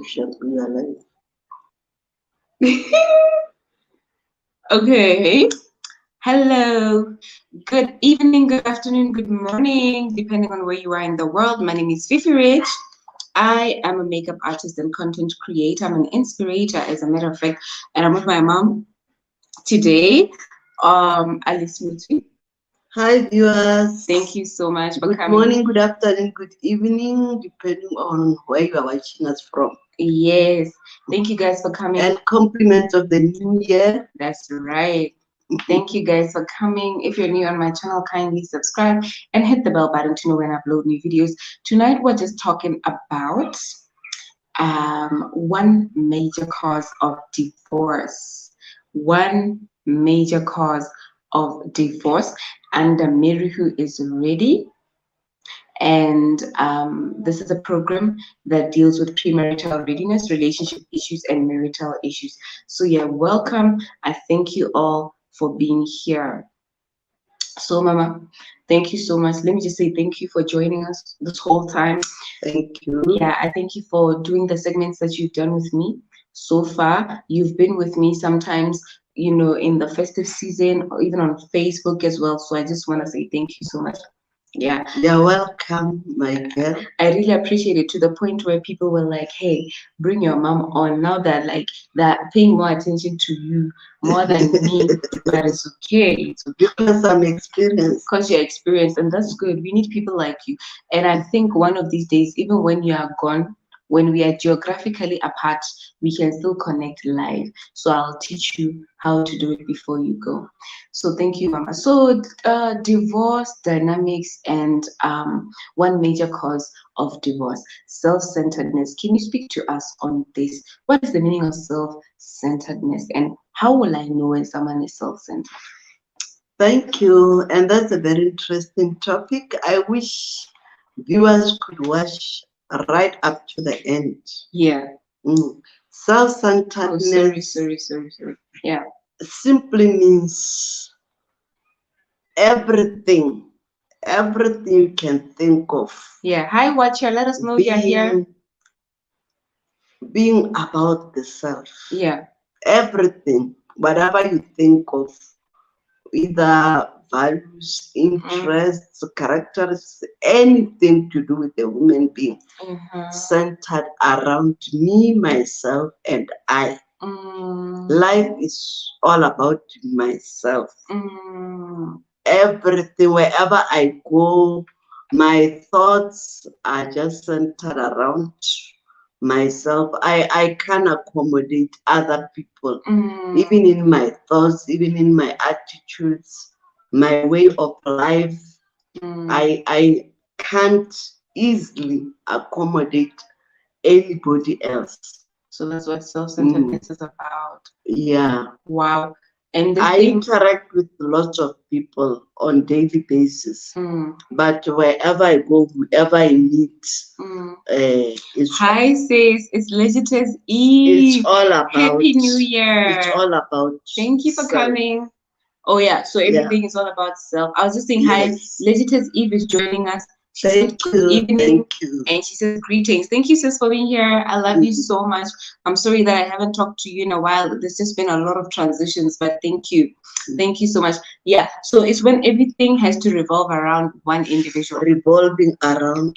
shall realize. Okay. Hello. Good evening, good afternoon, good morning, depending on where you are in the world. My name is FifiRich. I am a makeup artist and content creator. I'm an inspirator, as a matter of fact, and I'm with my mom today, Alice Moutswi. Hi viewers. Thank you so much for Good coming. morning, good afternoon, good evening, depending on where you are watching us from. Yes. Thank you guys for coming. And compliments of the new year. That's right. Thank you guys for coming. If you're new on my channel, kindly subscribe and hit the bell button to know when I upload new videos. Tonight we're just talking about one major cause of divorce. One major cause of divorce. And Mary, who is ready. And this is a program that deals with premarital readiness, relationship issues, and marital issues. So yeah, welcome. I thank you all for being here. So Mama, thank you so much. Let me just say thank you for joining us this whole time. Thank you. Yeah, I thank you for doing the segments that you've done with me so far. You've been with me sometimes, you know, in the festive season or even on Facebook as well. So I just want to say thank you so much. Yeah, you're welcome, my girl. I really appreciate it, to the point where people were like, hey, bring your mom on, now that like that paying more attention to you more than me. But it's okay. It's okay. Because I'm experienced. Because you're experienced, and that's good. We need people like you. And I think one of these days, even when you are gone, when we are geographically apart, we can still connect live. So I'll teach you how to do it before you go. So thank you, Mama. So divorce dynamics and one major cause of divorce, self-centeredness. Can you speak to us on this? What is the meaning of self-centeredness, and how will I know when someone is self-centered? Thank you. And that's a very interesting topic. I wish viewers could watch right up to the end. Yeah. Self-centeredness. Oh, sorry. Yeah. Simply means everything you can think of. Yeah. Hi, watcher. Let us know you're here. Being about the self. Yeah. Everything, whatever you think of, either values, interests, characters, anything to do with a human being, centered around me, myself, and I. Life is all about myself. Everything, wherever I go, my thoughts are just centered around myself. I can accommodate other people, even in my thoughts, even in my attitudes, my way of life. I can't easily accommodate anybody else. So that's what self-centeredness is about. Yeah. Wow. And I interact with lots of people on daily basis, but wherever I go, whoever I meet, hi sis, it's Legitous Eve. It's all about Happy New Year. It's all about. Thank you for coming. Oh yeah, so everything is all about self. I was just saying hi. Legitous Eve is joining us. She said good evening, and she says greetings. Thank you, sis, for being here. I love you so much. I'm sorry that I haven't talked to you in a while. There's just been a lot of transitions, but thank you so much. Yeah, so it's when everything has to revolve around one individual, revolving around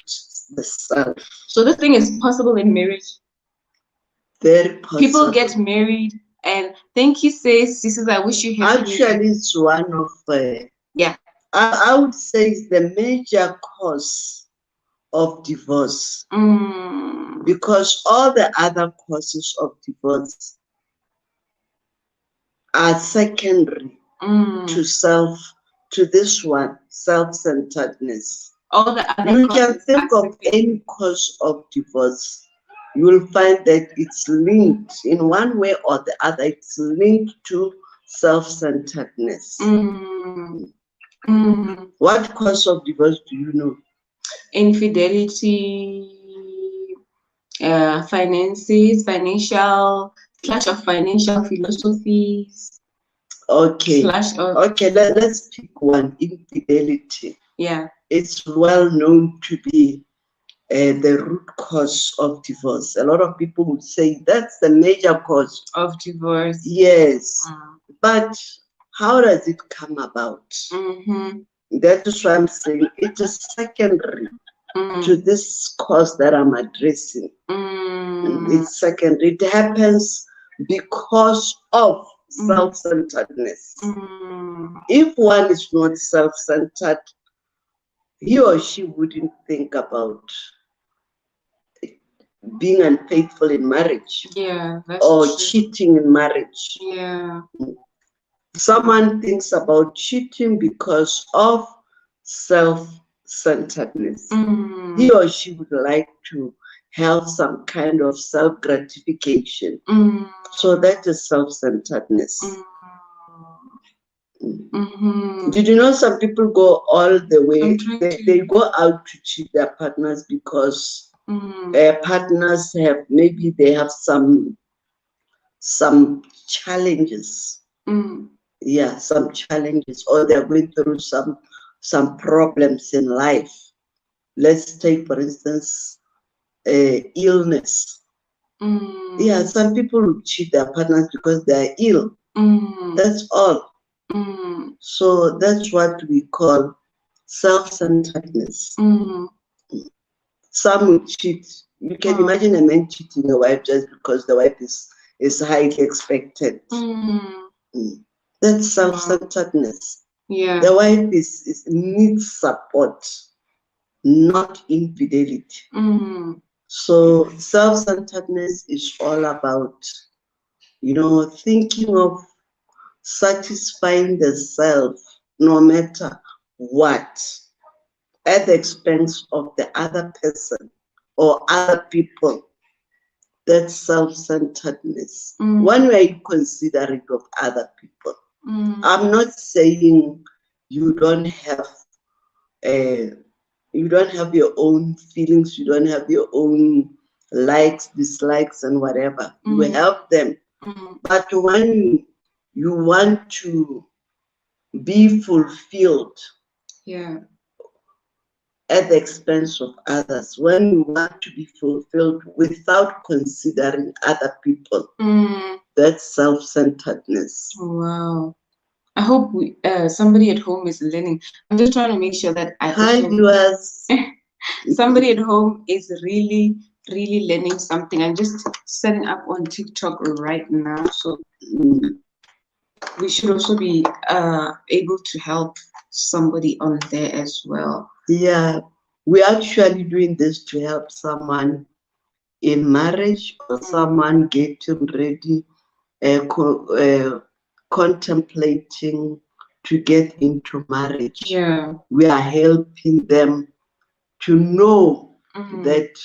the self. So this thing is possible in marriage. Very possible. People get married, and thank you, sis. She says, I wish you happy. Actually, it's one of yeah. I would say it's the major cause of divorce, because all the other causes of divorce are secondary to this one, self-centeredness. All the other you can think of any cause of divorce, you will find that it's linked in one way or the other. It's linked to self-centeredness. What cause of divorce do you know? Infidelity, finances, clash of financial philosophies. Okay. Okay, let's pick one. Infidelity. Yeah. It's well known to be the root cause of divorce. A lot of people would say that's the major cause of divorce. Yes. But how does it come about? That is why I'm saying it is secondary to this cause that I'm addressing. It's secondary. It happens because of self-centeredness. If one is not self-centered, he or she wouldn't think about being unfaithful in marriage, or cheating in marriage. Someone thinks about cheating because of self-centeredness. He or she would like to have some kind of self-gratification. So that is self-centeredness. Did you know some people go all the way? They go out to cheat their partners because partners have, maybe they have some challenges. Yeah, some challenges, or they're going through some problems in life. Let's take, for instance, illness. Yeah, some people will cheat their partners because they're ill. That's all. So that's what we call self-centeredness. Some will cheat. You can imagine a man cheating a wife just because the wife is highly expected. That's self-centeredness. The wife needs support, not infidelity. So self-centeredness is all about, thinking of satisfying the self no matter what, at the expense of the other person or other people. That's self-centeredness. When we are inconsiderate of other people. I'm not saying you don't have your own feelings, you don't have your own likes, dislikes, and whatever. You have them. But when you want to be fulfilled at the expense of others, when you want to be fulfilled without considering other people, that's self-centeredness. Wow. I hope somebody at home is learning. I'm just trying to make sure that Hi, viewers. Somebody at home is really learning something. I'm just setting up on TikTok right now, so we should also be able to help somebody on there as well. Yeah, we're actually doing this to help someone in marriage or someone getting ready, contemplating to get into marriage. We are helping them to know that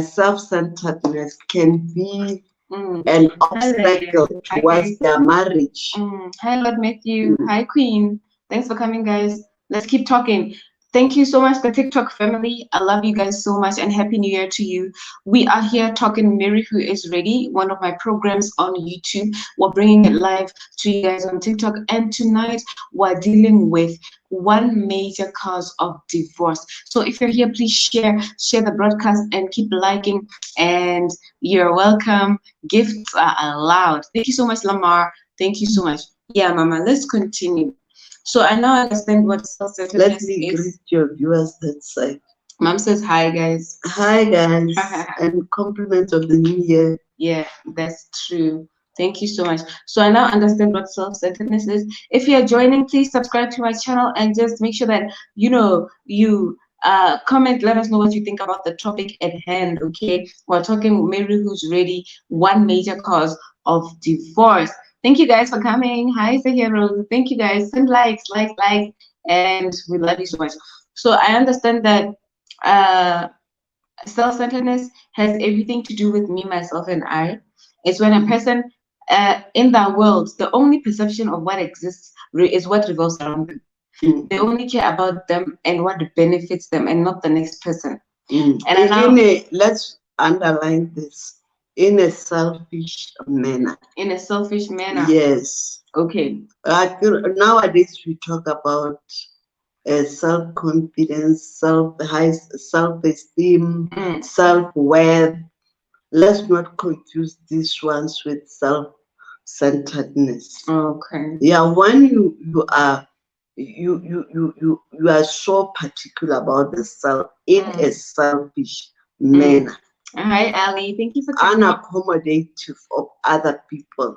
self-centeredness can be an obstacle towards their marriage. Hi, Lord Matthew. Hi, Queen. Thanks for coming, guys. Let's keep talking. Thank you so much, the TikTok family. I love you guys so much, and Happy New Year to you. We are here talking Mary Who Is Ready, one of my programs on YouTube. We're bringing it live to you guys on TikTok, and tonight we're dealing with one major cause of divorce. So if you're here, please share the broadcast and keep liking, and you're welcome. Gifts are allowed. Thank you so much, Lamar. Thank you so much. Yeah, Mama, let's continue. So I now understand what self-centeredness is. Let me greet your viewers that side. Mom says hi, guys. Hi, guys. And compliments of the new year. Yeah, that's true. Thank you so much. So I now understand what self-centeredness is. If you're joining, please subscribe to my channel and just make sure that you comment, let us know what you think about the topic at hand, okay? We're talking Mary Who's Ready, one major cause of divorce. Thank you guys for coming. Hi, Sahiro. Thank you guys. Send likes, and we love you so much. So I understand that self-centeredness has everything to do with me, myself, and I. It's when a person in that world, the only perception of what exists is what revolves around them. They only care about them and what benefits them, and not the next person. And let's underline this. In a selfish manner. In a selfish manner. Yes. Okay. Nowadays we talk about self-confidence, self-esteem, self-worth. Let's not confuse these ones with self-centeredness. Okay. Yeah, when you are so particular about the self in a selfish manner. Hi, Ali. Thank you for Unaccommodative of other people.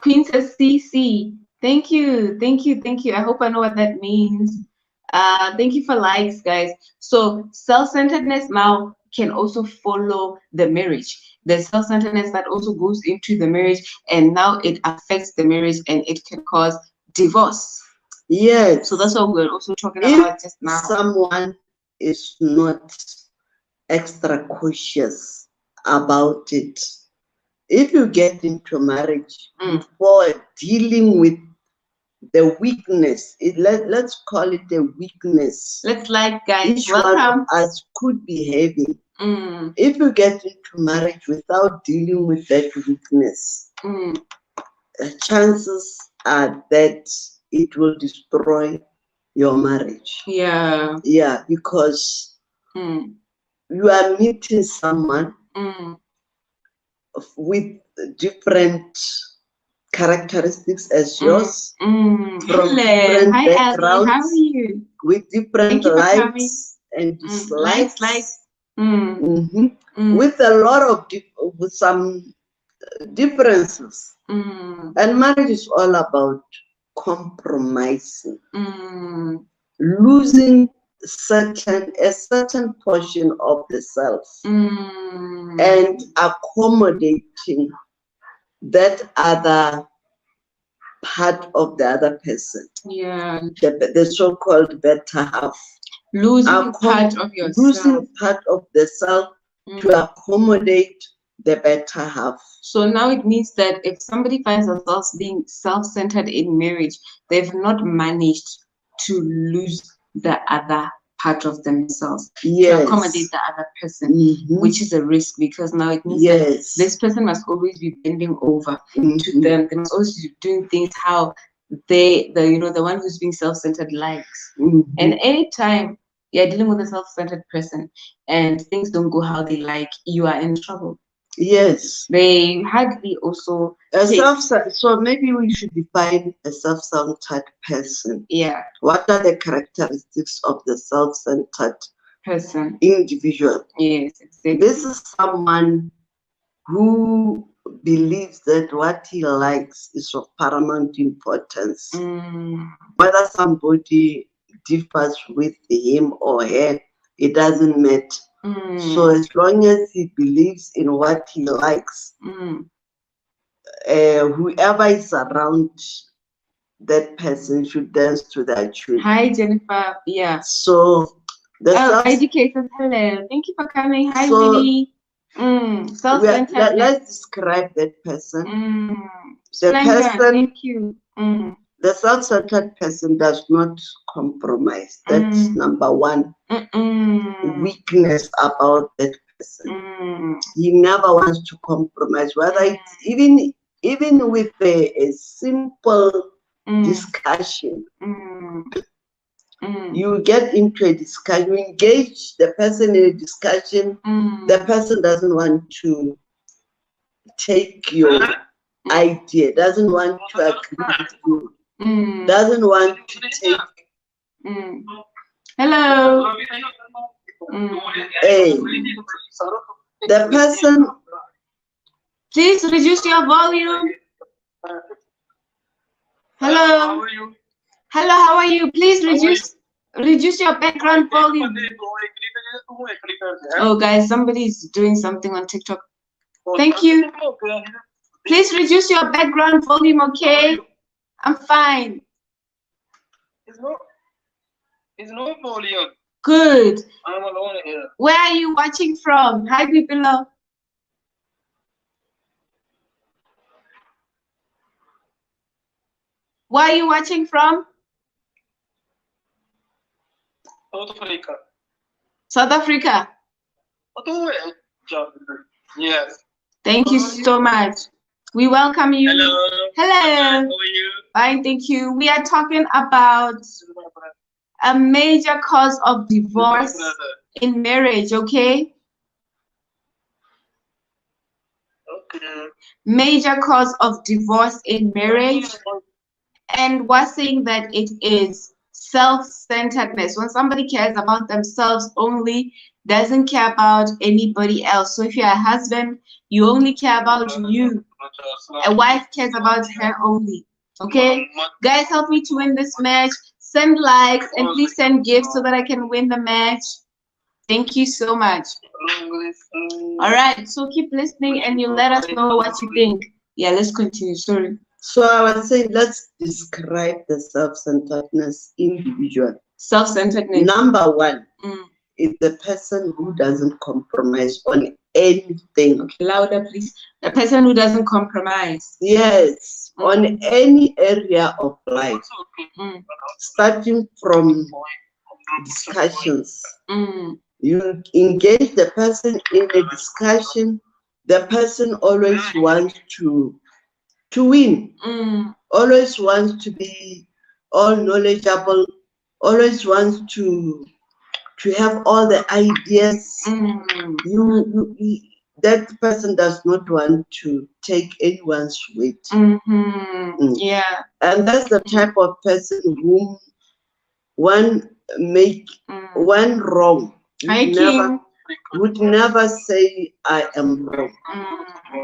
Princess CC. Thank you. I hope I know what that means. Thank you for likes, guys. So self-centeredness now can also follow the marriage. The self-centeredness that also goes into the marriage, and now it affects the marriage, and it can cause divorce. Yes. So that's what we're also talking about just now. Someone is not extra cautious about it. If you get into marriage before dealing with the weakness, let's call it a weakness. Let's like, guys, each welcome. one of us could be having. If you get into marriage without dealing with that weakness, chances are that it will destroy your marriage. Yeah, because you are meeting someone with different characteristics as yours, from different backgrounds, how are you? with different likes and dislikes, with a lot of with some differences. And marriage is all about compromising, losing a certain portion of the self, and accommodating that other part of the other person. Yeah. The so-called better half. Losing part of yourself. Losing part of the self to accommodate the better half. So now it means that if somebody finds themselves being self-centered in marriage, they've not managed to lose the other part of themselves to accommodate the other person, which is a risk, because now it means that this person must always be bending over to them. They must always be doing things how the one who's being self-centered likes. And anytime you're dealing with a self-centered person and things don't go how they like, you are in trouble. Yes. They hardly also so maybe we should define a self-centered person. Yeah. What are the characteristics of the self-centered person? Individual. Yes, exactly. This is someone who believes that what he likes is of paramount importance. Whether somebody differs with him or her, it doesn't matter. So as long as he believes in what he likes, whoever is around that person should dance to that tune. Hi, Jennifer. Yeah. So the educators, hello. Thank you for coming. Hi, Willie. Let's describe that person. The person. Thank you. The self-centered person does not compromise. That's number one weakness about that person. He never wants to compromise, whether it's even with a simple discussion. You get into a discussion, you engage the person in a discussion, the person doesn't want to take your idea, doesn't want to agree with you. Doesn't want to take. Hello. Hey, the person. Please reduce your volume. Hello. Hello, how are you? Please reduce your background volume. Oh, guys, somebody is doing something on TikTok. Thank you. Please reduce your background volume, okay? I'm fine. It's no volume. Good. I'm alone here. Where are you watching from? Hi, people. Where are you watching from? South Africa. South Africa. Yes. Thank you so much. We welcome you. Hello. Hello. How are you? Fine, thank you. We are talking about This is my brother. a major cause of This is my divorce brother. in marriage, okay? Okay. Major cause of divorce in marriage. And we're saying that it is self-centeredness. When somebody cares about themselves only, doesn't care about anybody else. So if you're a husband, you only care about you. A wife cares about her only. Okay? Guys, help me to win this match. Send likes and please send gifts so that I can win the match. Thank you so much. All right, so keep listening and you let us know what you think. Yeah, let's continue. Sorry. So I was saying, let's describe the self-centeredness individual. Self-centeredness. Number one Mm. is the person who doesn't compromise on anything. Okay, louder, please. The person who doesn't compromise. Yes, on any area of life, Mm. starting from discussions. Mm. You engage the person in a discussion, the person always wants to win, always wants to be all knowledgeable, always wants to have all the ideas. That person does not want to take anyone's weight. Yeah. And that's the type of person whom one make one wrong would never say I am wrong.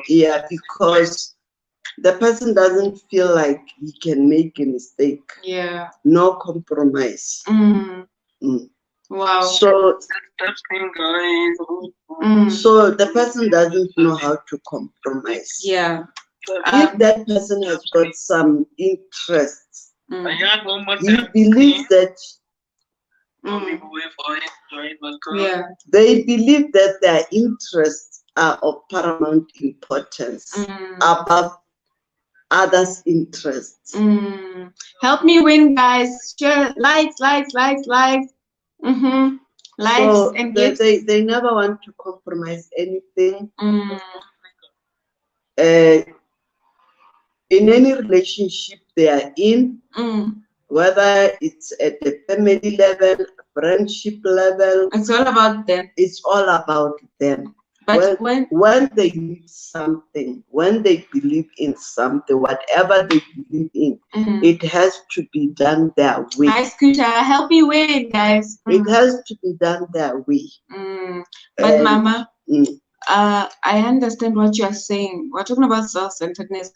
Yeah, because the person doesn't feel like he can make a mistake. Yeah. No compromise. Wow. So the person doesn't know how to compromise. Yeah. If that person has got some interests, he believes that they believe that their interests are of paramount importance above others' interests. Help me win, guys. Share likes. Likes so and gifts. They never want to compromise anything. In any relationship they are in, whether it's at the family level, friendship level, it's all about them. It's all about them. But when they need something, when they believe in something, whatever they believe in, it has to be done their way. Hi, Scooter, help me win, guys. It has to be done their way. But Mama, I understand what you're saying. We're talking about self-centeredness,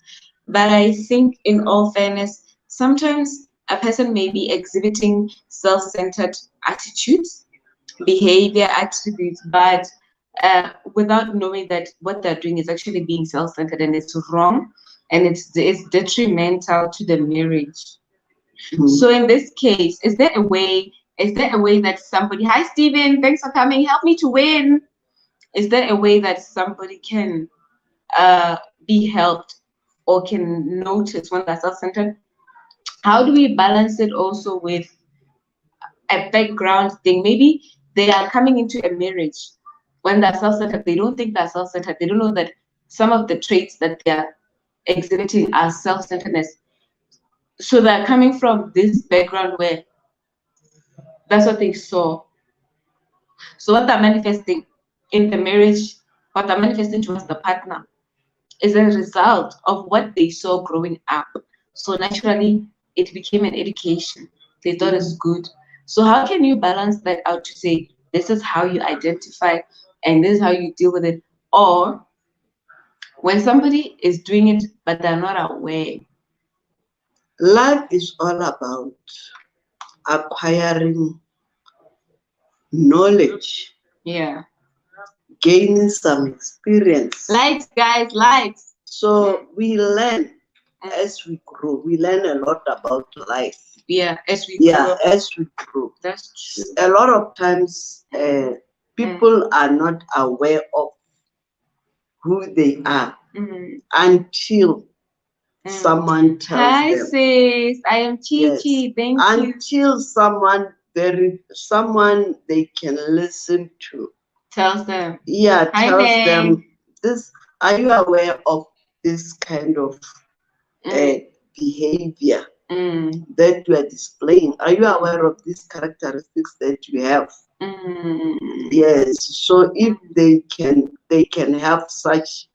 but I think, in all fairness, sometimes a person may be exhibiting self-centered attitudes, behavior, attributes, but without knowing that what they're doing is actually being self-centered and it's wrong and it's detrimental to the marriage. So in this case, is there a way that somebody, hi Stephen, thanks for coming, help me to win. Is there a way that somebody can be helped or can notice when they're self-centered? How do we balance it also with a background thing? Maybe they are coming into a marriage when they're self-centered, they don't think they're self-centered. They don't know that some of the traits that they're exhibiting are self-centeredness. So they're coming from this background where that's what they saw. So what they're manifesting in the marriage, what they're manifesting towards the partner, is a result of what they saw growing up. So naturally, it became an education. They thought it's good. So how can you balance that out to say, this is how you identify and this is how you deal with it? Or when somebody is doing it, but they're not aware. Life is all about acquiring knowledge. Yeah. Gaining some experience. Likes, guys, likes. So we learn as we grow. We learn a lot about life. Yeah, as we grow. As we grow. That's true. A lot of times, people are not aware of who they are until someone tells them. Hi, sis. I am Chichi. Thank you. Until someone they can listen to. Tells them. Yeah, Hi, tells babe. them this. Are you aware of this kind of behavior that you are displaying. Are you aware of these characteristics that you have? Yes. So if they can have such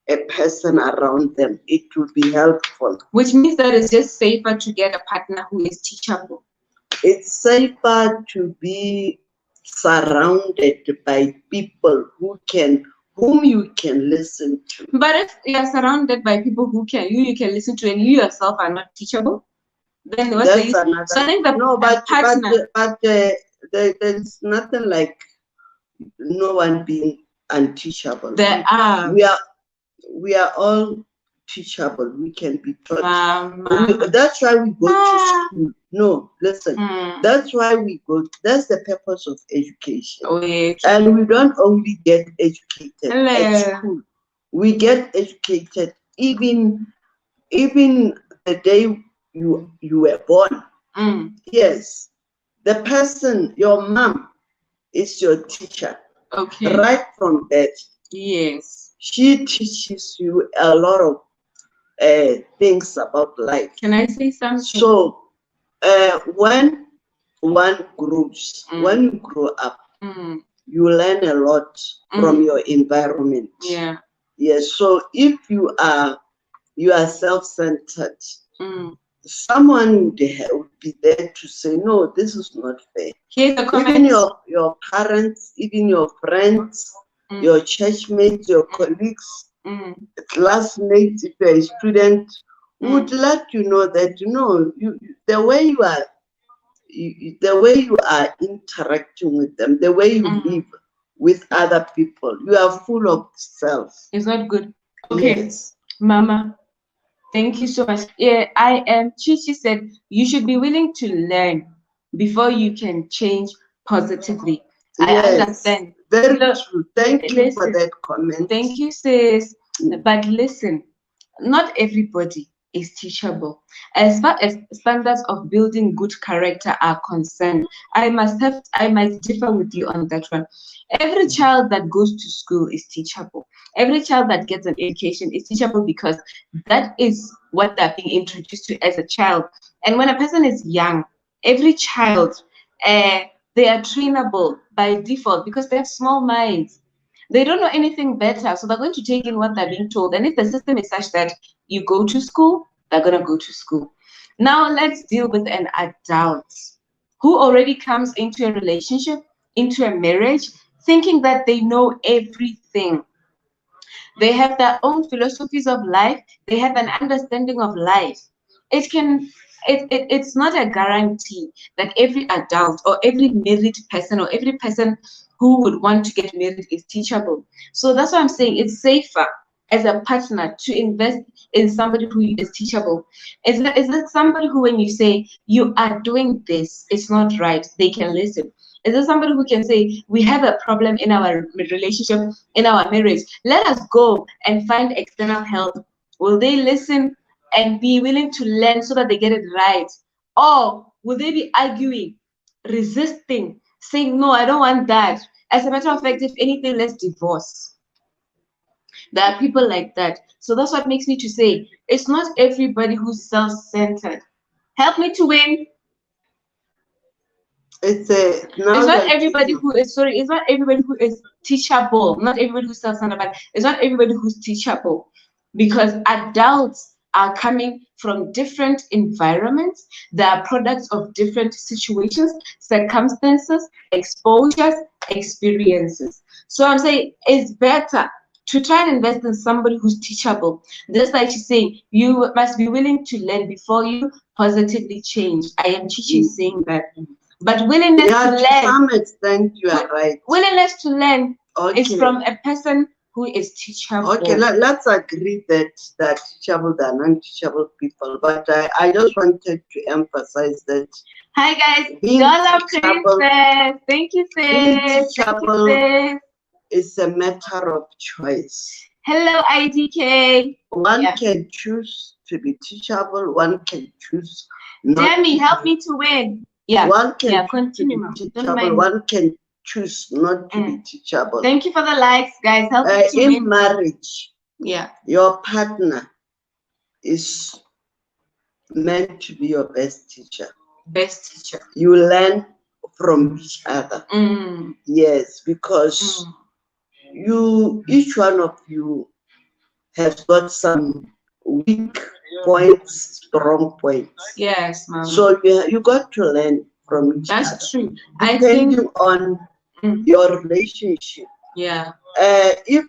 a person around them, it will be helpful. Which means that it's just safer to get a partner who is teachable. It's safer to be surrounded by people whom you can listen to. But if you are surrounded by people who you can listen to, and you yourself are not teachable, then what's the use? So I think there's nothing like no one being unteachable. We are all teachable. We can be taught. That's why we go to school. No, listen. That's why we go. That's the purpose of education. And we don't only get educated at school. We get educated even the day you were born. Yes, the person, your mom, is your teacher. Okay. Right from birth. Yes. She teaches you a lot of things about life. Can I say something? So when one grows, when you grow up, you learn a lot from your environment. Yeah. Yes. So if you are self-centered, someone would be there to say, no, this is not fair. Even your parents, even your friends, your churchmates, your colleagues, classmates, if you're a student, would let you know that the way you are interacting with them, the way you live with other people, you are full of self. It's not good. Okay, yes. Mama, thank you so much. Yeah, I am. Chichi said you should be willing to learn before you can change positively. Yes, I understand. Very true. Thank you for that comment. Thank you, sis. But listen, not everybody is teachable. As far as standards of building good character are concerned, I might differ with you on that one. Every child that goes to school is teachable. Every child that gets an education is teachable because that is what they're being introduced to as a child. And when a person is young, every child, they are trainable by default because they have small minds. They don't know anything better, so they're going to take in what they're being told. And if the system is such that you go to school, they're going to go to school. Now let's deal with an adult who already comes into a relationship, into a marriage, thinking that they know everything. They have their own philosophies of life. They have an understanding of life. It's not a guarantee that every adult or every married person or every person who would want to get married is teachable. So that's why I'm saying it's safer as a partner to invest in somebody who is teachable. Is it somebody who, when you say you are doing this, it's not right, they can listen? Is there somebody who can say, we have a problem in our relationship, in our marriage, let us go and find external help? Will they listen and be willing to learn so that they get it right? Or will they be arguing, resisting, saying, no, I don't want that. As a matter of fact, if anything, let's divorce. There are people like that. So that's what makes me to say, it's not everybody who's self-centered. Help me to win. It's not everybody who is, sorry, it's not everybody who is teachable. Not everybody who's self-centered, but it's not everybody who's teachable. Because adults are coming from different environments. They are products of different situations, circumstances, exposures, experiences. So I'm saying it's better to try and invest in somebody who's teachable. Just like she's saying, you must be willing to learn before you positively change. I am Chichi saying that. But willingness to learn. To some extent, you are right. Willingness to learn is from a person who is teachable. Okay, let's agree that teachable and non-teachable people. But I just wanted to emphasize that. Hi guys, Dollar Princess. Thank you, sis. Teachable is a matter of choice. Hello, IDK. One can choose to be teachable. One can choose not. Demi, help me to win. Yeah. One can continue. Teachable. One can choose not to be teachable. Thank you for the likes, guys. Help me to win. In marriage, yeah, your partner is meant to be your best teacher. Best teacher. You learn from each other. Mm. Yes, because each one of you has got some weak points, strong points. Yes, Mama. So you got to learn from each other. That's true. Depending on your relationship. Yeah. If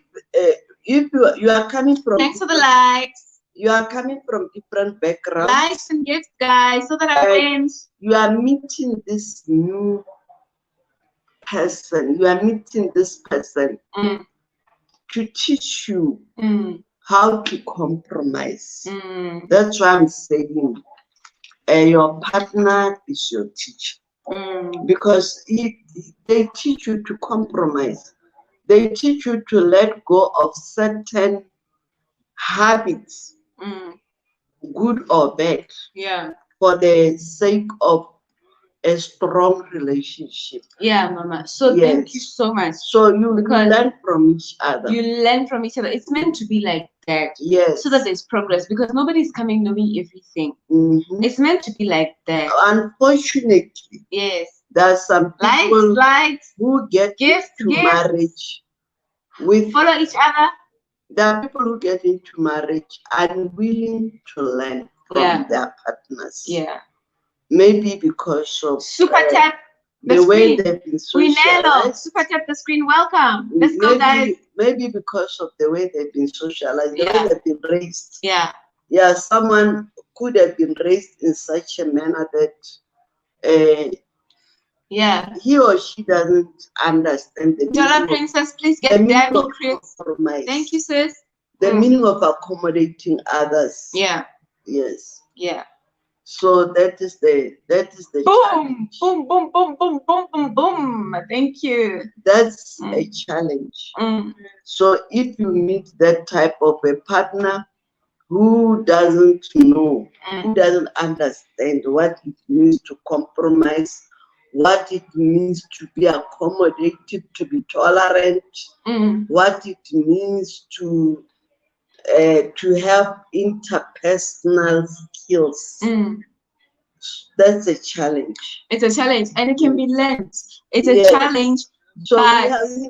you are coming from, thanks for the likes. You are coming from different backgrounds. Likes and gifts, guys, so that our friends. You are meeting this new person. You are meeting this person to teach you how to compromise. That's why I'm saying your partner is your teacher. Because they teach you to compromise. They teach you to let go of certain habits, good or bad, for the sake of a strong relationship. Yeah, Mama. So thank you so much. So you learn from each other. You learn from each other. It's meant to be like that. Yes. So that there's progress, because nobody's coming knowing everything. It's meant to be like that. Unfortunately, yes, there are some people who get gifts, into marriage with follow each other. There are people who get into marriage unwilling to learn from their partners. Yeah. Maybe because of super tap the way they've been socialized. Super tap the screen. Welcome. Let's go, guys. Maybe because of the way they've been socialized, the way they've been raised. Yeah. Yeah, someone could have been raised in such a manner that he or she doesn't understand the Dollar Princess, please get Dabby compromise. Thank you, sis. The meaning of accommodating others. Yeah. Yes. Yeah. So that is the boom, boom, boom, boom, boom, boom, boom, boom. Thank you. That's a challenge. So if you meet that type of a partner who doesn't know, who doesn't understand what it means to compromise, what it means to be accommodative, to be tolerant, what it means to have interpersonal skills. That's a challenge. It's a challenge, and it can be learned. It's a challenge. So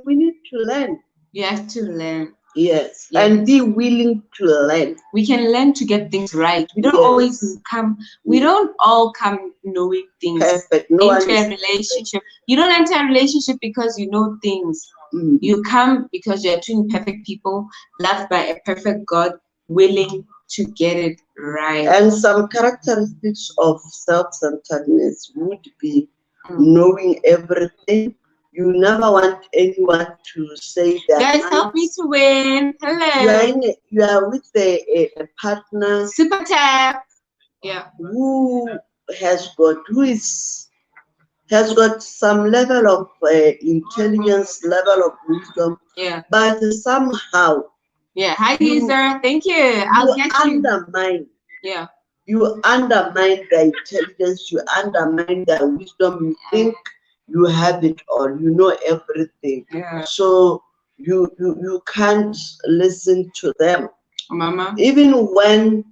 we need to learn. You have to learn. Yes, and be willing to learn. We can learn to get things right. We don't always come. We don't all come knowing things. Perfect. Into a relationship. You don't enter a relationship because you know things. You come because you're two imperfect people, loved by a perfect God, willing to get it right. And some characteristics of self-centeredness would be knowing everything. You never want anyone to say that. Guys, help me to win. Hello. You are with a partner. Super tap. Yeah. Who has got some level of intelligence, level of wisdom. Yeah. But somehow. Yeah. Hi, user. Thank you. I'll get you. Undermine. Yeah. You undermine their intelligence. You undermine their wisdom. You think you have it all. You know everything. Yeah. So you can't listen to them. Mama. Even when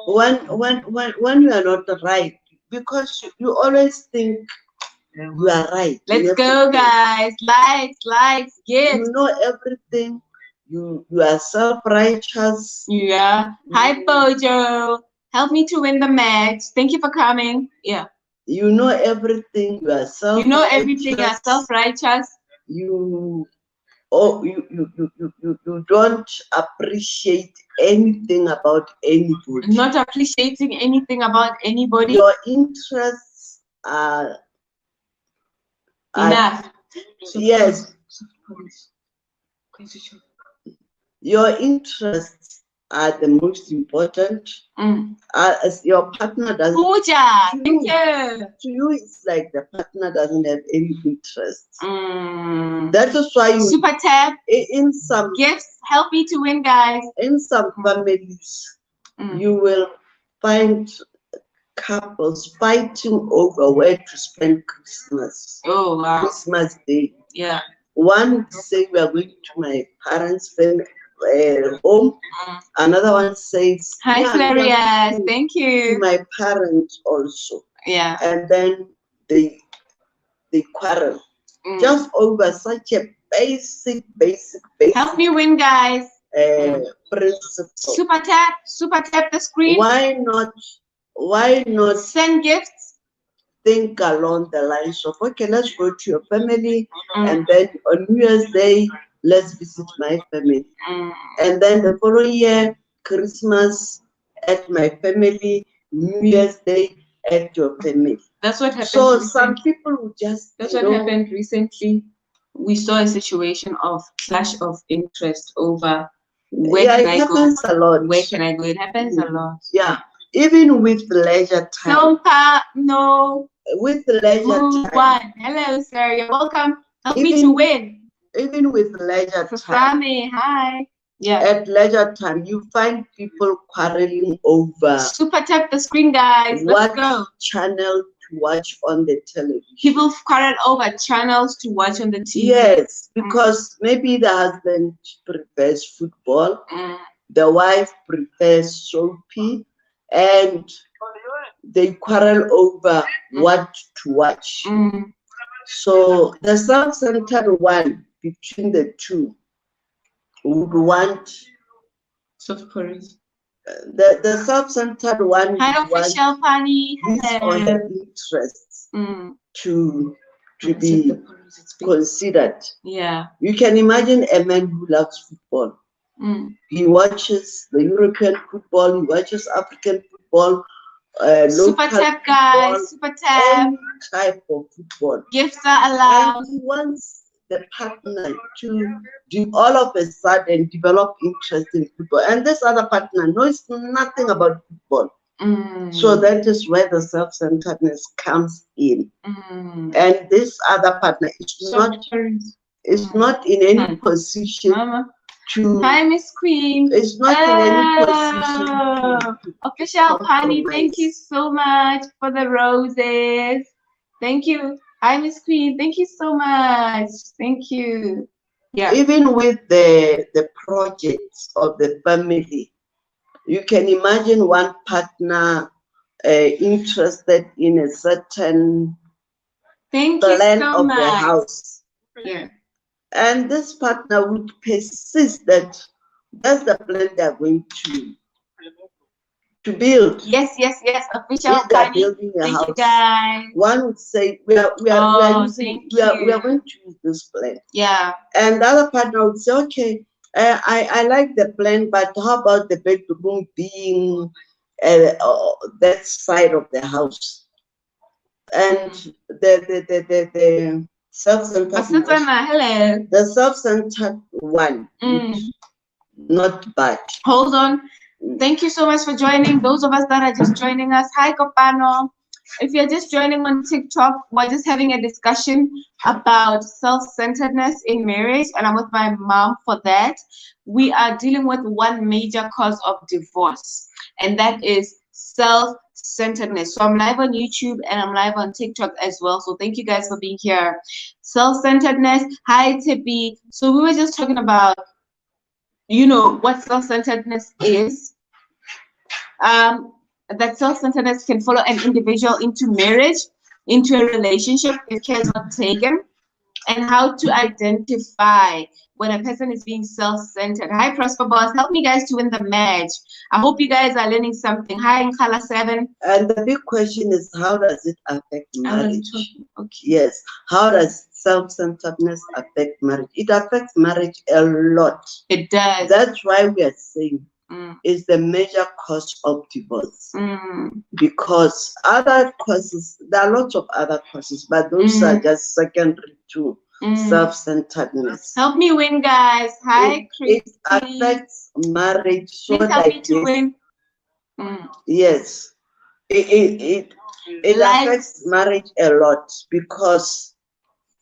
you are not right, because you always think you are right. Let's go, guys. Likes, gifts. You know everything. You are self-righteous. Yeah. Hi, Bojo. Help me to win the match. Thank you for coming. Yeah. You know everything. You are self-righteous. You know everything. You are self-righteous. You don't appreciate anything about anybody. Not appreciating anything about anybody. Your interests are enough. Yes. Your interests are the most important. As your partner doesn't. Puja, thank you. To you, it's like the partner doesn't have any interest. That is why you super tap in some gifts. Help me to win, guys. In some families, you will find couples fighting over where to spend Christmas. Oh wow. Christmas Day. Yeah. One say we are going to my parents' home. Another one says, Hi, yeah, Clarias. to Thank you. my parents also. Yeah. And then they quarrel just over such a basic Help me win, guys. principle. Super tap the screen. Why not send gifts? Think along the lines of, okay, let's go to your family, and then on New Year's Day, let's visit my family. And then the following year, Christmas at my family, New Year's Day at your family. That's what happened. So some people would just, that's what happened recently. We saw a situation of clash of interest over where can I go? A lot. Where can I go? It happens a lot. Yeah, even with leisure time. No. With leisure time. Hello, sir. You're welcome. Help me to win. Even with leisure time. Hi. Yeah. At leisure time, you find people quarreling over. Super tap the screen, guys. Let's go. Channel to watch on the television. People quarrel over channels to watch on the TV. Yes, because maybe the husband prefers football, the wife prefers soapy, and they quarrel over what to watch. So the self-centered one between the two would want soft porridge. The self-centered one. Hi, official Pani. His or her interests to be considered. Yeah. You can imagine a man who loves football. He watches the European football. He watches African football. Super tap, guys. Super tap. Any type of football. Gifts are allowed. And he wants the partner to all of a sudden develop interest in football, and this other partner knows nothing about football. So that is where the self-centeredness comes in. And this other partner is not in any position to. Hi, Miss Queen. It's not in any position. Official Pani, thank you so much for the roses. Thank you. Hi, Miss Queen. Thank you so much. Thank you. Yeah. Even with the projects of the family, you can imagine one partner interested in a certain plan of the house. Yeah. And this partner would persist that that's the plan they're going to build. Yes. Official Pani. Building a house. You guys. One would say we are going to use this plan. Yeah. And the other partner would say, okay, I like the plan, but how about the bedroom being that side of the house? And the self-centered one would not bad. Hold on. Thank you so much for joining. Those of us that are just joining us, hi Kopano. If you're just joining on TikTok, we're just having a discussion about self-centeredness in marriage, and I'm with my mom for that. We are dealing with one major cause of divorce, and that is self-centeredness. So I'm live on YouTube and I'm live on TikTok as well. So thank you guys for being here. Self-centeredness. Hi Tippy. So we were just talking about, you know, what self-centeredness is. That self-centeredness can follow an individual into marriage, into a relationship if care is not taken, and how to identify when a person is being self-centered. Hi, Prosper Boss. Help me guys to win the match. I hope you guys are learning something. Hi, Nkala 7. And the big question is, how does it affect marriage? Okay. Yes. How does self-centeredness affect marriage? It affects marriage a lot. It does. That's why we are saying is the major cause of divorce. Because other causes, there are lots of other causes, but those are just secondary to self-centeredness. Help me win, guys. Hi, It affects marriage so please help me to win. Yes. It affects marriage a lot because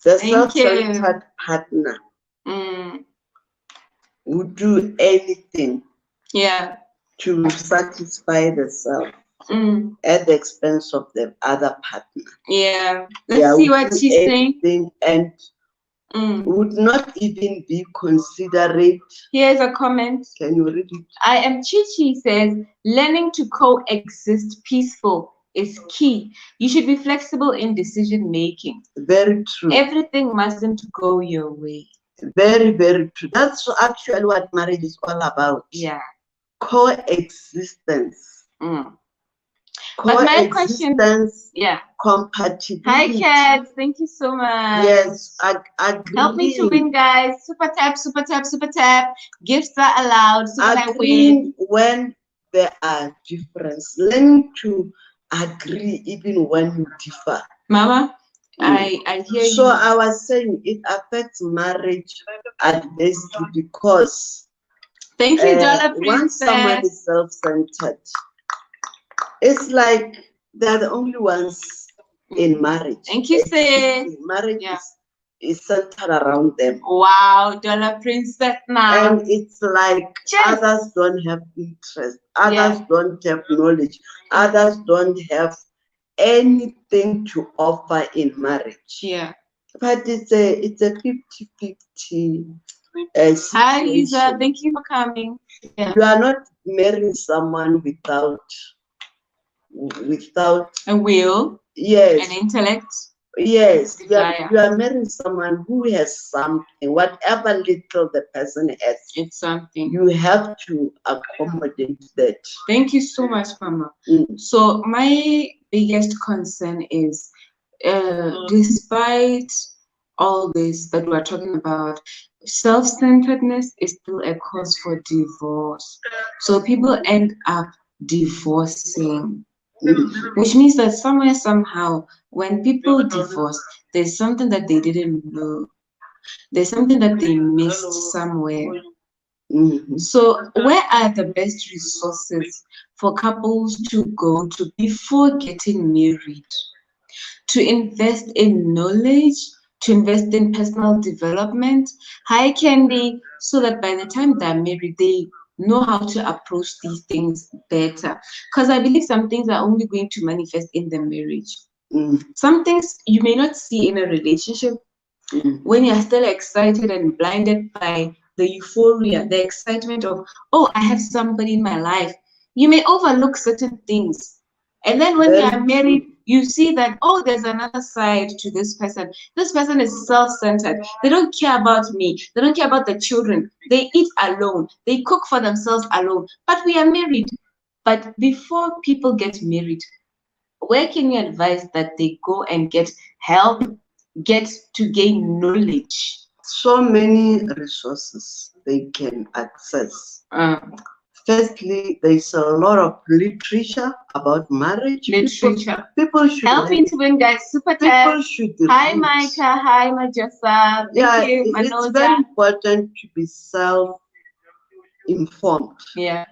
the self-centered partner would do anything to satisfy the self at the expense of the other partner. Yeah. Let's see what she's saying. And would not even be considerate. Here's a comment. Can you read it? I am Chichi says, learning to coexist peaceful is key. You should be flexible in decision making. Very true. Everything mustn't go your way. Very, very true. That's actually what marriage is all about. Yeah. Coexistence. But my question, yeah, compatibility. Hi, Kat. Thank you so much. Yes, agree. Help me to win, guys. Super tap, super tap, super tap. Gifts are allowed. So that I win. When there are differences, learn to agree even when you differ. Mama, I hear you. So I was saying it affects marriage adversely because thank you, Dollar once someone is self-centered, it's like they're the only ones in marriage. Thank you, sis. Marriage is centered around them. Wow, Dollar Princess now. And it's like others don't have interest, others don't have knowledge, others don't have anything to offer in marriage. Yeah. But it's a 50-50 Hi, Lisa. Thank you for coming. Yeah. You are not marrying someone without a will, yes, an intellect, yes, you are marrying someone who has something, whatever little the person has, it's something you have to accommodate that. Thank you so much, Mama. So my biggest concern is despite all this that we're talking about, self-centeredness is still a cause for divorce. So people end up divorcing. Which means that somewhere, somehow, when people divorce, there's something that they didn't know. There's something that they missed somewhere. So where are the best resources for couples to go to before getting married? To invest in knowledge, to invest in personal development. Hi, Candy, so that by the time they're married, they know how to approach these things better. Because I believe some things are only going to manifest in the marriage. Some things you may not see in a relationship when you're still excited and blinded by the euphoria, the excitement of, oh, I have somebody in my life. You may overlook certain things. And then when you are married, you see that, oh, there's another side to this person. This person is self-centered. They don't care about me. They don't care about the children. They eat alone. They cook for themselves alone. But we are married. But before people get married, where can you advise that they go and get help, get to gain knowledge? So many resources they can access. Firstly, there's a lot of literature about marriage. People should help me to win, guys. Super people should Hi, Micah. Hi, Majessa. Thank you, it's very important to be self-informed. Yeah.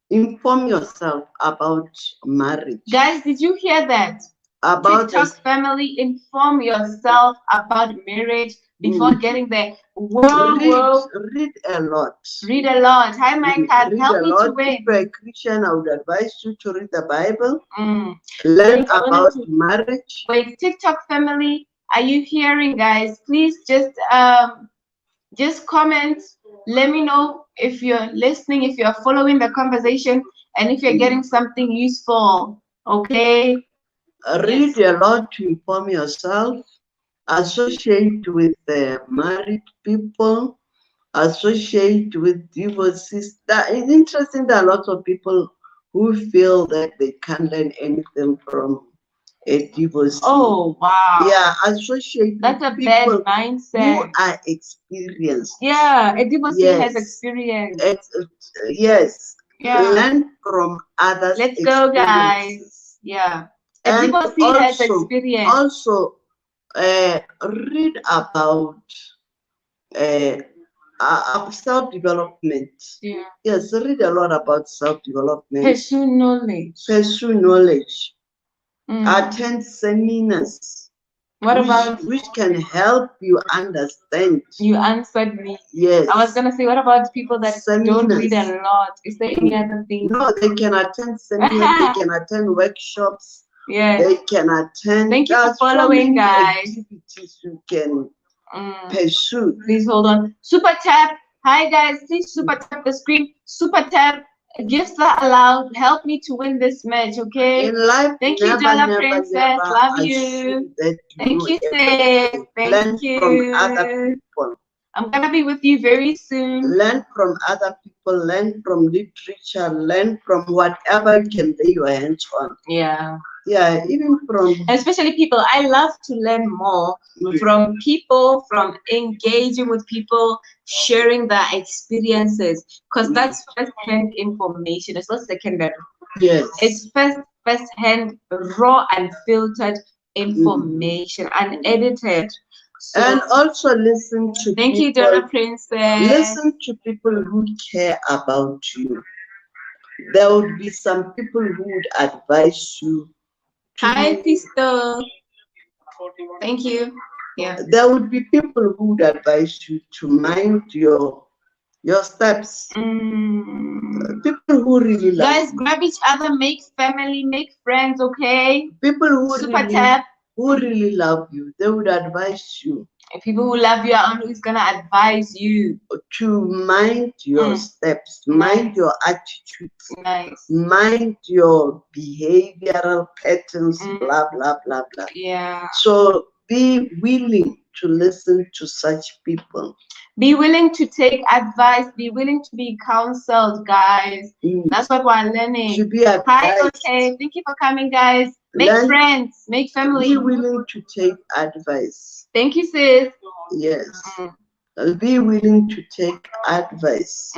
Inform yourself about marriage. Guys, did you hear that? About TIK Tok family, inform yourself about marriage before getting there. Read a lot. Read a lot. Hi, Micah. Help me to win. If you're a Christian, I would advise you to read the Bible. Learn about marriage. Wait, TIK Tok family, are you hearing, guys? Please just comment. Let me know if you're listening, if you're following the conversation, and if you're getting something useful. Okay. Read a lot to inform yourself. Associate with married people. Associate with divorcees. That is interesting. There are lots of people who feel that they can't learn anything from a divorcee. Oh wow! Yeah, associate. That's with a people bad mindset. Who are experienced. Yeah, a divorcee has experience. Yes. Yeah. Learn from others. Let's go, guys. Yeah. A divorcee has experience. Also, read about self-development. Yeah. Yes, read a lot about self-development. Pursue knowledge. Pursue knowledge. Attend seminars. Which can help you understand. You answered me. Yes. I was gonna say, what about people that don't read a lot? Is there any other thing? No, they can attend seminars. They can attend workshops. Yeah. They can attend. Thank you for following, guys. Activities you can pursue. Please hold on. Super tap. Hi guys, please super tap the screen. Super tap. Gifts are allowed. Help me to win this match, okay? In life, Thank you, Dollar Princess. Love you. Thank you, sis. Thank you. From other people. I'm gonna be with you very soon. Learn from other people. Learn from literature. Learn from whatever you can lay your hands on. Yeah. Yeah, even from, especially people. I love to learn more from people, from engaging with people, sharing their experiences, because that's first-hand information. It's not secondary. yes, It's first-hand, raw, unfiltered information, unedited. So, and also listen to thank people. you, Donna Princess. Listen to people who care about you. There would be some people who would advise you. Hi, sister. Thank you. Yeah. There would be people who would advise you to mind your steps. People who really love guys, grab each other, make family, make friends, okay? People who super tap. Who really love you, they would advise you. And people who love you are always gonna advise you to mind your steps, mind your attitudes, mind your behavioral patterns, blah blah blah blah. Yeah. So be willing to listen to such people. Be willing to take advice. Be willing to be counseled, guys. That's what we're learning. To be advised. Hi, okay. Thank you for coming, guys. Make friends. Make family. Be willing to take advice. Thank you, sis. Yes. Be willing to take advice.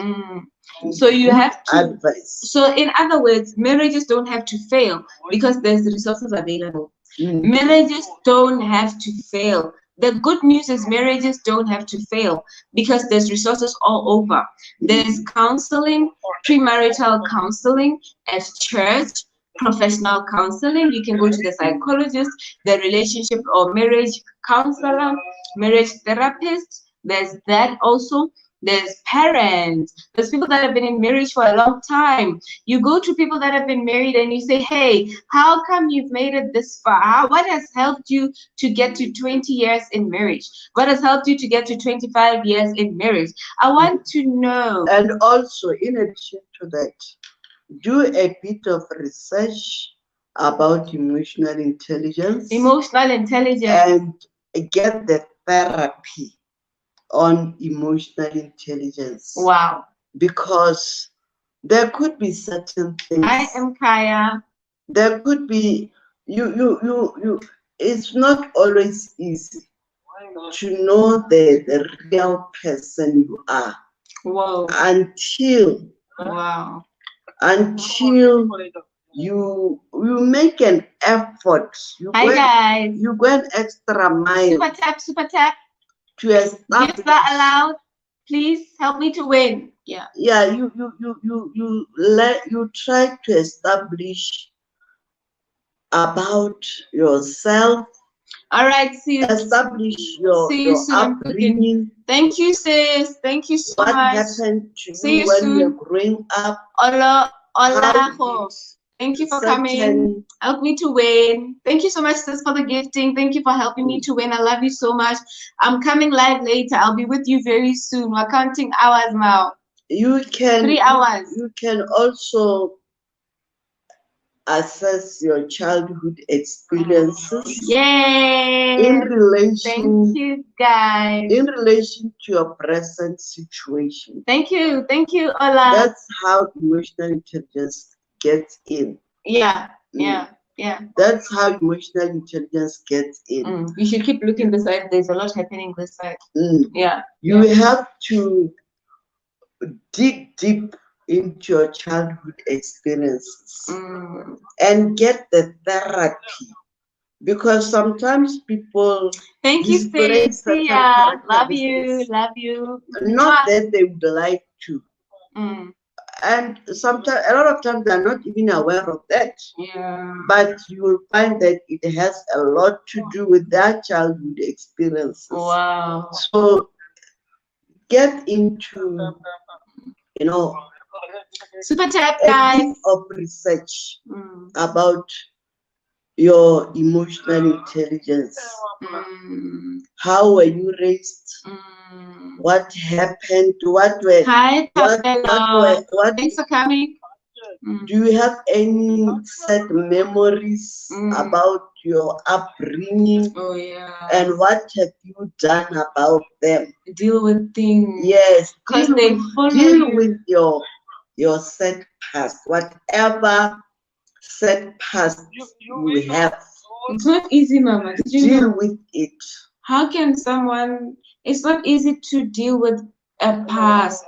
So you have to advice. So in other words, marriages don't have to fail because there's resources available. Marriages don't have to fail. The good news is marriages don't have to fail because there's resources all over. There's counseling, premarital counseling at church, professional counseling. You can go to the psychologist, the relationship or marriage counselor, marriage therapist. There's that also. There's parents. There's people that have been in marriage for a long time. You go to people that have been married and you say, hey, how come you've made it this far? What has helped you to get to 20 years in marriage? What has helped you to get to 25 years in marriage? I want to know. And also, in addition to that, do a bit of research about emotional intelligence. Emotional intelligence. And get the therapy on emotional intelligence. Wow. Because there could be certain things. I am Kaya. There could be you it's not always easy to know the real person you are. Wow. Until you make an effort. Hi guys. You go an extra mile. Super tap. To establish. Gifts are allowed. Please help me to win. Yeah. Yeah. You try to establish about yourself. All right, sis. Establish your upbringing. Thank you, sis. Thank you so much. What happened to you when you're growing up? Hola. Thank you for coming. Help me to win. Thank you so much, sis, for the gifting. Thank you for helping me to win. I love you so much. I'm coming live later. I'll be with you very soon. We're counting hours now. You can 3 hours. You can also assess your childhood experiences. Yay! In relation. Thank you, guys. In relation to your present situation. Thank you, Ola. That's how emotional intelligence gets in. Yeah. That's how emotional intelligence gets in. You should keep looking this side. There's a lot happening this side. Yeah. You have to dig deep into your childhood experiences and get the therapy, because sometimes people. Thank you, Cynthia. Love you. Not that they would like to. And sometimes, a lot of times, they're not even aware of that. Yeah. But you will find that it has a lot to do with their childhood experiences. Wow. So get into, super chat, guys. Of research about your emotional intelligence. How were you raised? What happened? Hi, Tapelo. Thanks for coming. Do you have any set memories about your upbringing? Oh, yeah. And what have you done about them? Deal with things. Yes, Because they follow deal you. with your set past, whatever set past you have. It's not easy, Mama. Did you Deal know? with it. How can someone? It's not easy to deal with a past,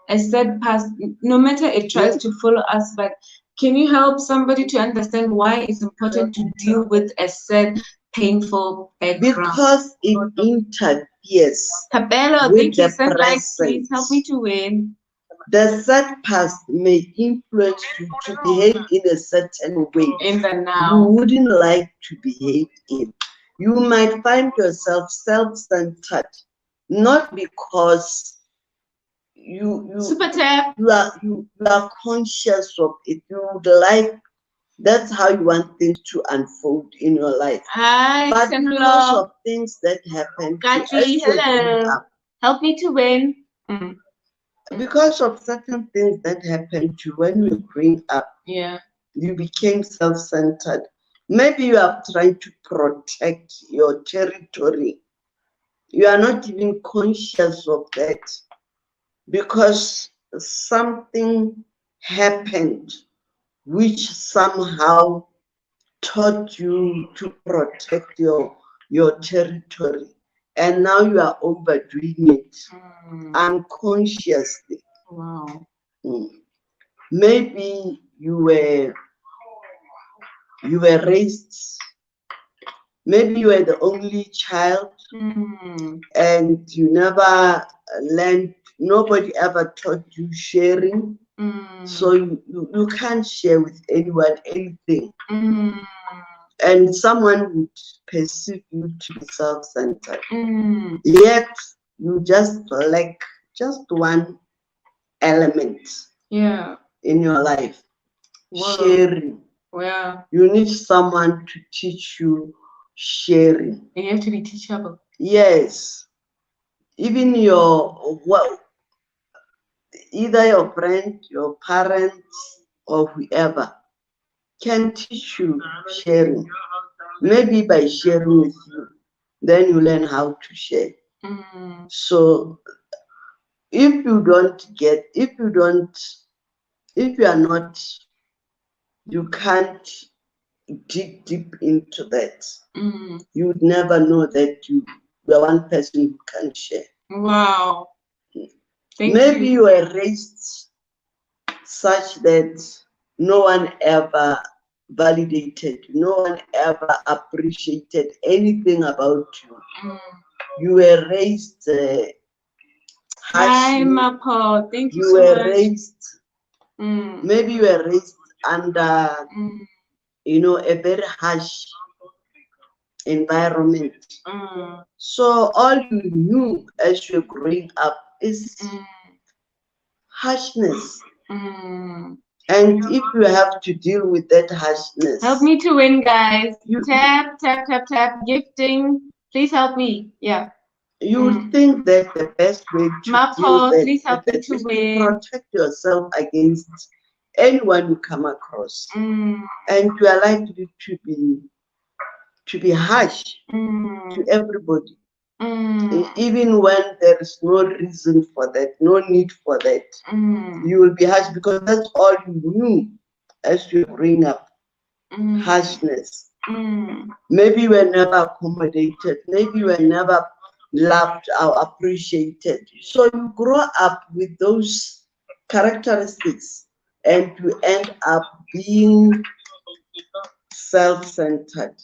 a sad past. No matter it tries to follow us, but can you help somebody to understand why it's important to deal with a sad, painful background? Because it interferes Tapelo, with thank you. the Send likes, please. present. Help me to win. The sad past may influence you to behave in a certain way In the you now. wouldn't like to behave in. You might find yourself self-centered, not because you Super tap. are conscious of it. You would like, that's how you want things to unfold in your life. Hi, But Simlo. because of things that happen to us Katri, when we grow hello. up, Help me to win. because of certain things that happened to you when we were growing up, Yeah. you became self-centered. Maybe you are trying to protect your territory. You are not even conscious of that because something happened which somehow taught you to protect your territory. And now you are overdoing it unconsciously. Wow. Maybe you were raised, maybe you were the only child and you never learned, nobody ever taught you sharing. So you can't share with anyone anything. And someone would perceive you to be self-centered. Yet you just lack just one element in your life. Whoa. Sharing. Wow. You need someone to teach you sharing. And you have to be teachable. Yes. Even either your friend, your parents, or whoever can teach you sharing. Maybe by sharing with you, then you learn how to share. So if you are not, you can't dig deep into that. You would never know that you are one person who can share. Wow. Maybe you were raised such that no one ever validated, no one ever appreciated anything about you. You were raised Hi, Mapo. Thank you you so were much. raised, maybe you were raised under, a very harsh environment. So all you knew as you're growing up is harshness. And if you have to deal with that harshness, help me to win, guys. Tap, tap, tap, tap. Gifting. Please help me. Yeah. You would think that the best way to Mapo, deal please help me with to is win. to protect yourself against anyone you come across. And you are likely to be harsh to everybody. Even when there is no reason for that, no need for that, you will be harsh because that's all you knew as you bring up. Harshness. Maybe you were never accommodated, maybe you were never loved or appreciated. So you grow up with those characteristics and you end up being self-centered.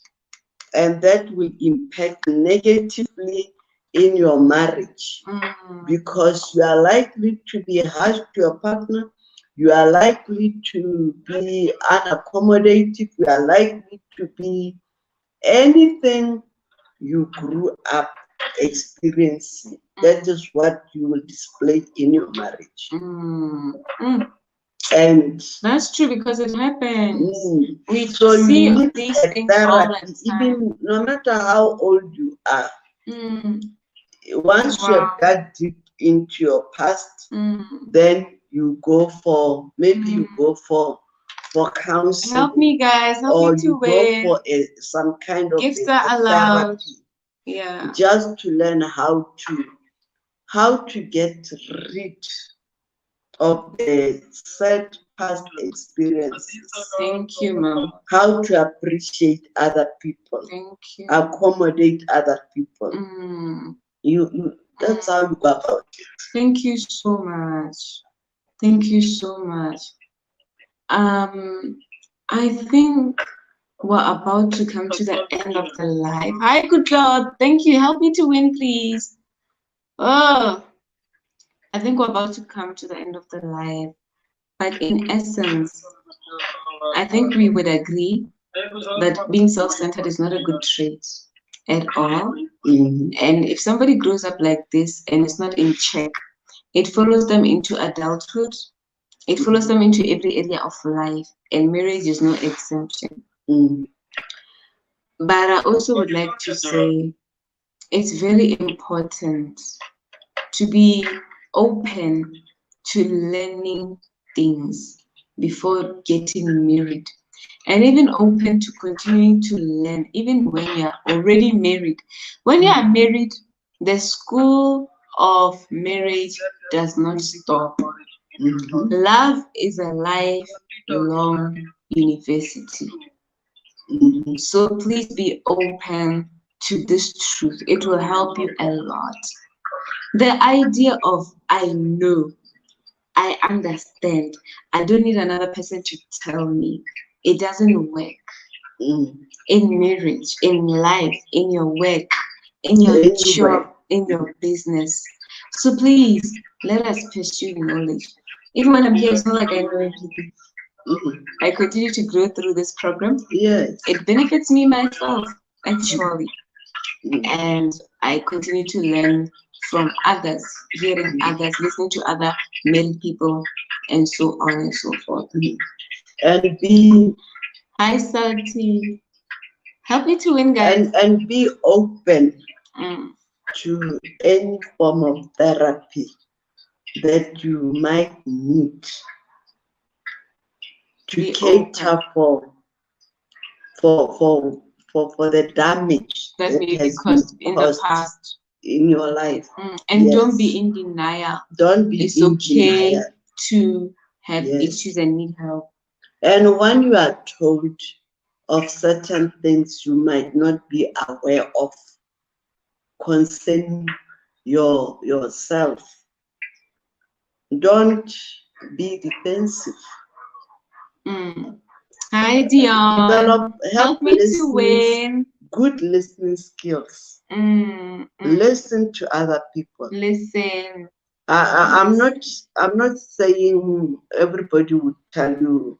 And that will impact negatively in your marriage because you are likely to be harsh to your partner, you are likely to be unaccommodative, you are likely to be anything you grew up experiencing. That is what you will display in your marriage. And that's true, because it happens. We so see you need these a things all the therapy, time. even no matter how old you are. Once you have got deep into your past, then you go for, maybe you go for counseling. Help me, guys. Help or me to you win. go for some kind of Gifts are allowed. therapy, Yeah. just to learn how to get rid of the sad past experiences. Thank you, Mom. How to appreciate other people. Thank you. Accommodate other people. You that's how you go about it. Thank you so much. Thank you so much. I think we're about to come to the end of the live. Hi, good Lord. Thank you. Help me to win, please. Oh, I think we're about to come to the end of the live. But in essence, I think we would agree that being self-centered is not a good trait at all. And if somebody grows up like this and is not in check, it follows them into adulthood. It follows them into every area of life, and marriage is no exception. But I also would like to say it's very important to be open to learning things before getting married, and even open to continuing to learn even when you're already married. When you are married, the school of marriage does not stop. Love is a lifelong university. So please be open to this truth. It will help you a lot. The idea of I know, I understand, I don't need another person to tell me, it doesn't work. In marriage, in life, in your work, in your job, in your business. So please, let us pursue knowledge. Even when I'm here, it's not like I know everything. I continue to grow through this program. Yes. It benefits me myself, actually. And I continue to learn from others, hearing others, listening to other male people, and so on and so forth. And be... Hi, Sati. Help me to win, guys. And be open to any form of therapy that you might need to cater for the damage that may be has caused been in the past in your life. And don't be in denial. Don't be it's in okay denial. To have issues and need help. And when you are told of certain things you might not be aware of concerning yourself, don't be defensive. Hi, Dion. Help me to win. Good listening skills. Listen to other people. Listen. I'm not saying everybody would tell you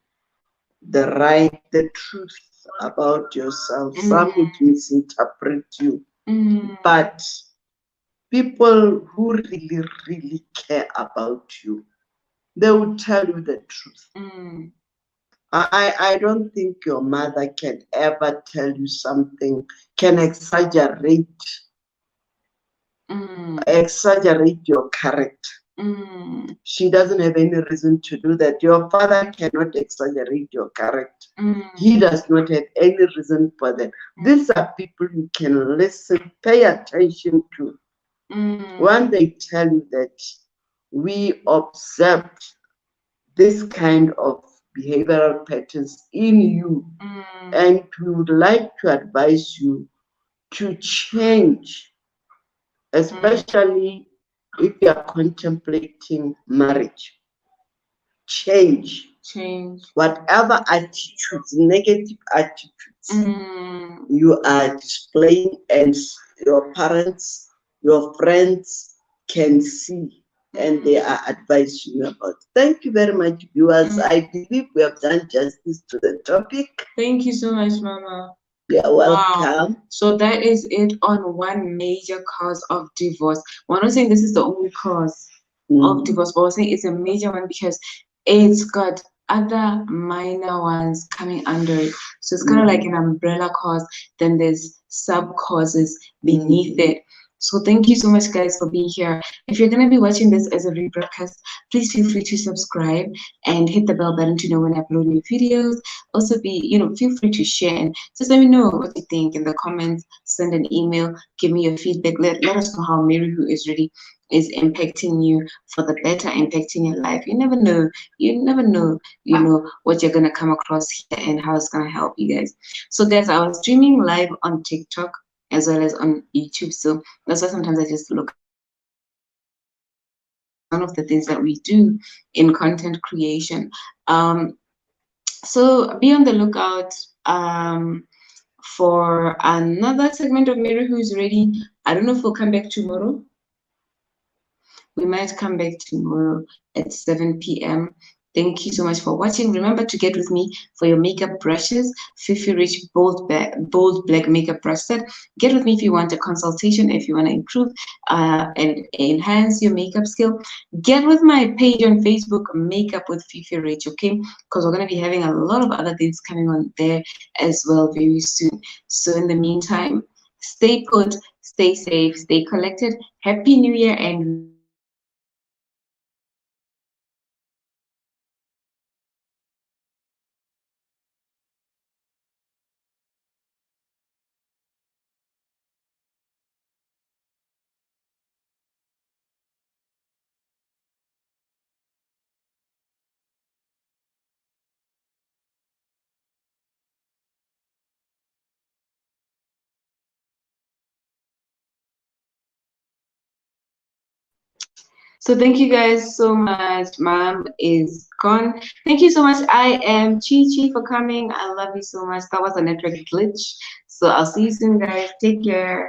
the truth about yourself. Some would misinterpret you. But people who really, really care about you, they will tell you the truth. I don't think your mother can ever tell you something, can exaggerate your character. She doesn't have any reason to do that. Your father cannot exaggerate your character. He does not have any reason for that. These are people you can listen, pay attention to. When they tell you that we observed this kind of behavioral patterns in you, and we would like to advise you to change, especially if you are contemplating marriage. Change whatever attitudes, negative attitudes you are displaying, and your parents, your friends can see, and they are advising you about. Thank you very much, viewers. I believe we have done justice to the topic. Thank you so much, Mama. You're welcome. Wow. So that is it on one major cause of divorce. We're not saying this is the only cause of divorce, but we're saying it's a major one because it's got other minor ones coming under it. So it's kind of like an umbrella cause, then there's sub causes beneath it. So thank you so much, guys, for being here. If you're going to be watching this as a rebroadcast, please feel free to subscribe and hit the bell button to know when I upload new videos. Also, feel free to share and just let me know what you think in the comments. Send an email, give me your feedback. Let us know how Mary Who Is Ready is impacting you for the better, impacting your life. You never know. What you're gonna come across here and how it's gonna help you guys. So guys, I was streaming live on TikTok as well as on YouTube. So that's why sometimes I just look. One of the things that we do in content creation. So be on the lookout for another segment of Mary Who's Ready. I don't know if we'll come back tomorrow. We might come back tomorrow at 7 p.m. Thank you so much for watching. Remember to get with me for your makeup brushes. FifiRich bold black makeup brush set. Get with me if you want a consultation, if you want to improve and enhance your makeup skill. Get with my page on Facebook, Makeup with FifiRich, okay? Because we're going to be having a lot of other things coming on there as well very soon. So in the meantime, stay put, stay safe, stay collected. Happy New Year, and so thank you guys so much. Mom is gone. Thank you so much. I am Chi for coming. I love you so much. That was a network glitch. So I'll see you soon, guys. Take care.